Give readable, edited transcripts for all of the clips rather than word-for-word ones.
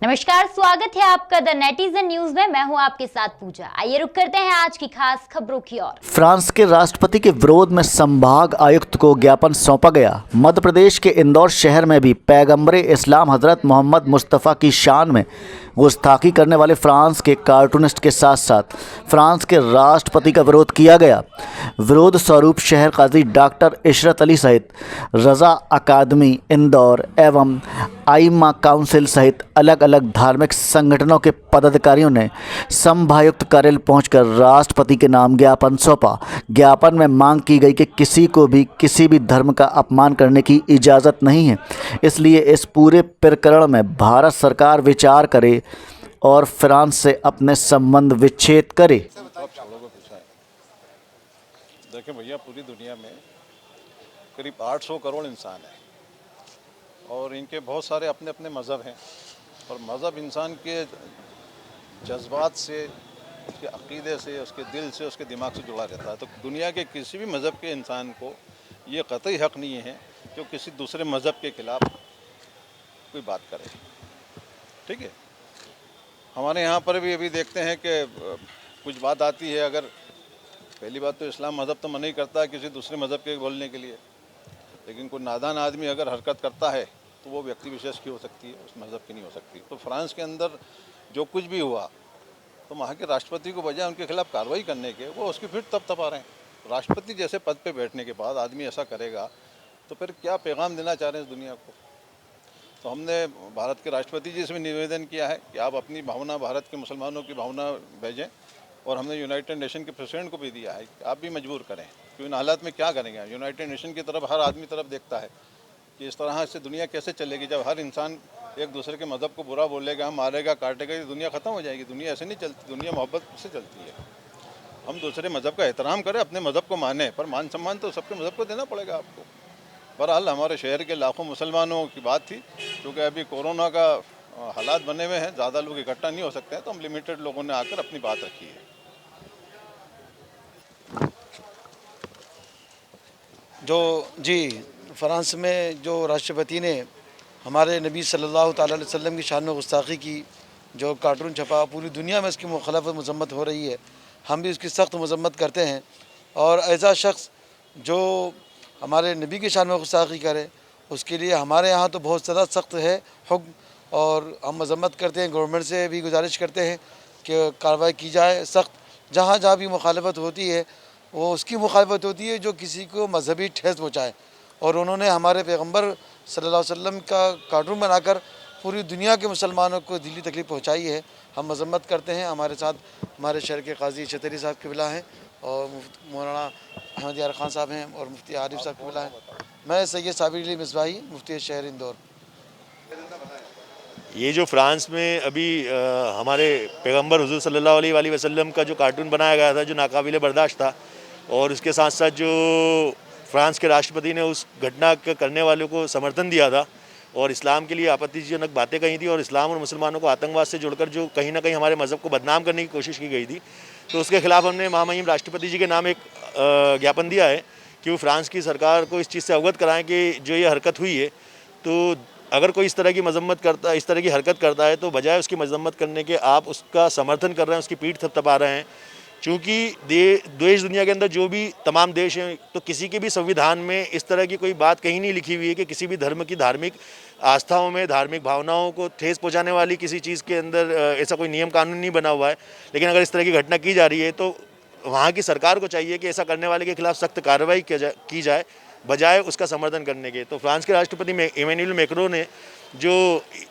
नमस्कार, स्वागत है आपका द नेटिजन न्यूज में। मैं हूं आपके साथ पूजा। आइए रुक करते हैं आज की खास खबरों की ओर। फ्रांस के राष्ट्रपति के विरोध में संभाग आयुक्त को ज्ञापन सौंपा गया। मध्य प्रदेश के इंदौर शहर में भी पैगंबरे इस्लाम हजरत मोहम्मद मुस्तफ़ा की शान में गुस्ताखी करने वाले फ्रांस के कार्टूनिस्ट के साथ साथ फ्रांस के राष्ट्रपति का विरोध किया गया। विरोध स्वरूप शहर काजी डॉक्टर इशरत अली सहित रजा अकादमी इंदौर एवं आइमा काउंसिल सहित अलग अलग धार्मिक संगठनों के पदाधिकारियों ने संभायुक्त कार्यालय पहुंचकर राष्ट्रपति के नाम ज्ञापन सौंपा। ज्ञापन में मांग की गई कि किसी को भी किसी भी धर्म का अपमान करने की इजाज़त नहीं है, इसलिए इस पूरे प्रकरण में भारत सरकार विचार करे और फ्रांस से अपने संबंध विच्छेद करे। देखिए भैया, पूरी दुनिया में करीब 800 करोड़ इंसान हैं और इनके बहुत सारे अपने अपने मज़हब हैं और मज़हब इंसान के जज्बात से, उसके अक़ीदे से, उसके दिल से, उसके दिमाग से जुड़ा रहता है। तो दुनिया के किसी भी मज़हब के इंसान को ये क़तई हक़ नहीं है कि वो किसी दूसरे मज़हब के ख़िलाफ़ कोई बात करे। ठीक है, हमारे यहाँ पर भी अभी देखते हैं कि कुछ बात आती है। अगर पहली बात तो इस्लाम मज़हब तो मना ही करता है किसी दूसरे मज़हब के बोलने के लिए, लेकिन कोई नादान आदमी अगर हरकत करता है तो वो व्यक्ति विशेष की हो सकती है, उस मज़हब की नहीं हो सकती। तो फ्रांस के अंदर जो कुछ भी हुआ तो वहाँ के राष्ट्रपति को बजाय उनके खिलाफ़ कार्रवाई करने के वो उसकी फिर तप आ रहे हैं। राष्ट्रपति जैसे पद पे बैठने के बाद आदमी ऐसा करेगा तो फिर क्या पैगाम देना चाह रहे हैं इस दुनिया को। तो हमने भारत के राष्ट्रपति जी से भी निवेदन किया है कि आप अपनी भावना, भारत के मुसलमानों की भावना भेजें, और हमने यूनाइटेड नेशन के प्रेसिडेंट को भी दिया है कि आप भी मजबूर करें कि इन हालात में क्या करेंगे। यूनाइटेड नेशन की तरफ हर आदमी तरफ देखता है कि इस तरह से दुनिया कैसे चलेगी। जब हर इंसान एक दूसरे के मज़हब को बुरा बोलेगा, मारेगा, काटेगा, ये दुनिया ख़त्म हो जाएगी। दुनिया ऐसे नहीं चलती, दुनिया मोहब्बत से चलती है। हम दूसरे मज़हब का एहतराम करें, अपने मज़हब को माने, पर मान सम्मान तो सबके मज़हब को देना पड़ेगा आपको। बहरहाल हमारे शहर के लाखों मुसलमानों की बात थी, क्योंकि अभी कोरोना का हालात बने हुए हैं, ज़्यादा लोग इकट्ठा नहीं हो सकते हैं, तो हम लिमिटेड लोगों ने आकर अपनी बात रखी है। फ्रांस में जो राष्ट्रपति ने हमारे नबी सल्लल्लाहु अलैहि वसल्लम की शान में गुस्ताखी की, जो कार्टून छपा, पूरी दुनिया में इसकी मुखालफत मजम्मत हो रही है। हम भी उसकी सख्त मजम्मत करते हैं और ऐसा शख्स जो हमारे नबी की शान में गुस्ताखी करे उसके लिए हमारे यहाँ तो बहुत ज़्यादा सख्त है हुक्म, और हम मजम्मत करते हैं। गवर्नमेंट से भी गुजारिश करते हैं कि कार्रवाई की जाए सख्त। जहाँ जहाँ भी मुखालफत होती है वो उसकी मुखालफत होती है जो किसी को मजहबी ठेस पहुँचाए, और उन्होंने हमारे पैगंबर सल्लल्लाहु अलैहि वसल्लम का कार्टून बनाकर पूरी दुनिया के मुसलमानों को दिली तकलीफ़ पहुँचाई है। हम मजम्मत करते हैं। हमारे साथ हमारे शहर के काजी छतरी साहब क़िबला हैं और मौलाना अहमद यार खान साहब हैं और मुफ्ती आरिफ साहब क़िबला हैं। मैं सैयद साबिर अली मिसबाही, मुफ्ती शहर इंदौर। ये जो फ्रांस में अभी हमारे पैगंबर हुज़ूर सल्लल्लाहु अलैहि वसल्लम का जो कार्टून बनाया गया था, जो नाकाबिले बर्दाश्त था, और उसके साथ साथ जो फ्रांस के राष्ट्रपति ने उस घटना के करने वालों को समर्थन दिया था और इस्लाम के लिए आपत्तिजनक बातें कही थी और इस्लाम और मुसलमानों को आतंकवाद से जोड़कर जो कहीं ना कहीं हमारे मज़हब को बदनाम करने की कोशिश की गई थी, तो उसके खिलाफ़ हमने महामहिम राष्ट्रपति जी के नाम एक ज्ञापन दिया है कि वो फ्रांस की सरकार को इस चीज़ से अवगत कराएं कि जो ये हरकत हुई है, तो अगर कोई इस तरह की मजम्मत करता है, इस तरह की हरकत करता है, तो बजाय उसकी मजम्मत करने के आप उसका समर्थन कर रहे हैं, उसकी पीठ थपथपा रहे हैं। चूँकि देश दुनिया के अंदर जो भी तमाम देश हैं, तो किसी के भी संविधान में इस तरह की कोई बात कहीं नहीं लिखी हुई है कि किसी भी धर्म की धार्मिक आस्थाओं में, धार्मिक भावनाओं को ठेस पहुंचाने वाली किसी चीज़ के अंदर ऐसा कोई नियम कानून नहीं बना हुआ है। लेकिन अगर इस तरह की घटना की जा रही है तो वहाँ की सरकार को चाहिए कि ऐसा करने वाले के खिलाफ सख्त कार्रवाई की जाए बजाय उसका समर्थन करने के। तो फ्रांस के राष्ट्रपति इमैनुअल मैक्रों ने जो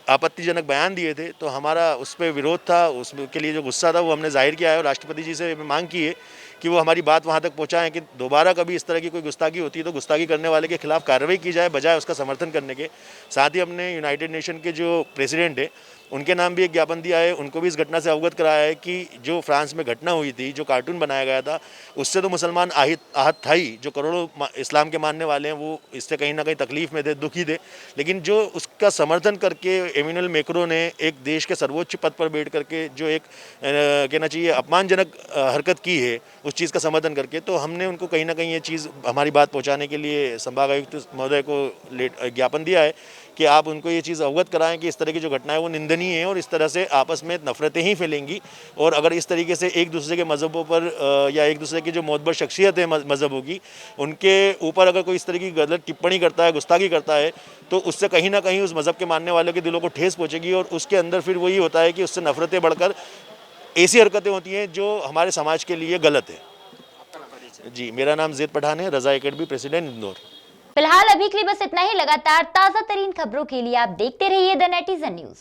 आपत्तिजनक बयान दिए थे, तो हमारा उस पर विरोध था, उसके लिए जो गुस्सा था वो हमने जाहिर किया है और राष्ट्रपति जी से मांग की है कि वो हमारी बात वहाँ तक पहुँचाएं कि दोबारा कभी इस तरह की कोई गुस्ताखी होती है तो गुस्ताखी करने वाले के खिलाफ कार्रवाई की जाए बजाय उसका समर्थन करने के। साथ ही हमने यूनाइटेड नेशन के जो प्रेसिडेंट है उनके नाम भी एक ज्ञापन दिया है, उनको भी इस घटना से अवगत कराया है कि जो फ्रांस में घटना हुई थी, जो कार्टून बनाया गया था, उससे तो मुसलमान आहत था ही, जो करोड़ों इस्लाम के मानने वाले हैं वो इससे कहीं ना कहीं तकलीफ़ में थे, दुखी थे। लेकिन जो उसका समर्थन करके इमैनुअल मैक्रों ने एक देश के सर्वोच्च पद पर बैठ करके जो एक कहना चाहिए अपमानजनक हरकत की है, उस चीज़ का समर्थन करके, तो हमने उनको कहीं ना कहीं ये चीज़ हमारी बात पहुँचाने के लिए संभागायुक्त महोदय को ज्ञापन दिया है कि आप उनको ये चीज़ अवगत कराएं कि इस तरह की जो घटनाएं वो निंदनीय है और इस तरह से आपस में नफरतें ही फैलेंगी। और अगर इस तरीके से एक दूसरे के मज़हबों पर या एक दूसरे की जो मोतबर शख्सियत है मज़हबों की, उनके ऊपर अगर कोई इस तरह की गलत टिप्पणी करता है, गुस्ताखी करता है, तो उससे कहीं ना कहीं उस मज़हब के मानने वालों के दिलों को ठेस पहुँचेगी और उसके अंदर फिर वही होता है कि उससे नफरतें बढ़कर ऐसी हरकतें होती हैं जो हमारे समाज के लिए गलत है। जी, मेरा नाम ज़ैद पठान है, रज़ा एकेडमी प्रेसिडेंट इंदौर। फिलहाल अभी के लिए बस इतना ही। लगातार ताज़ा तरीन खबरों के लिए आप देखते रहिए द नेटिजन न्यूज।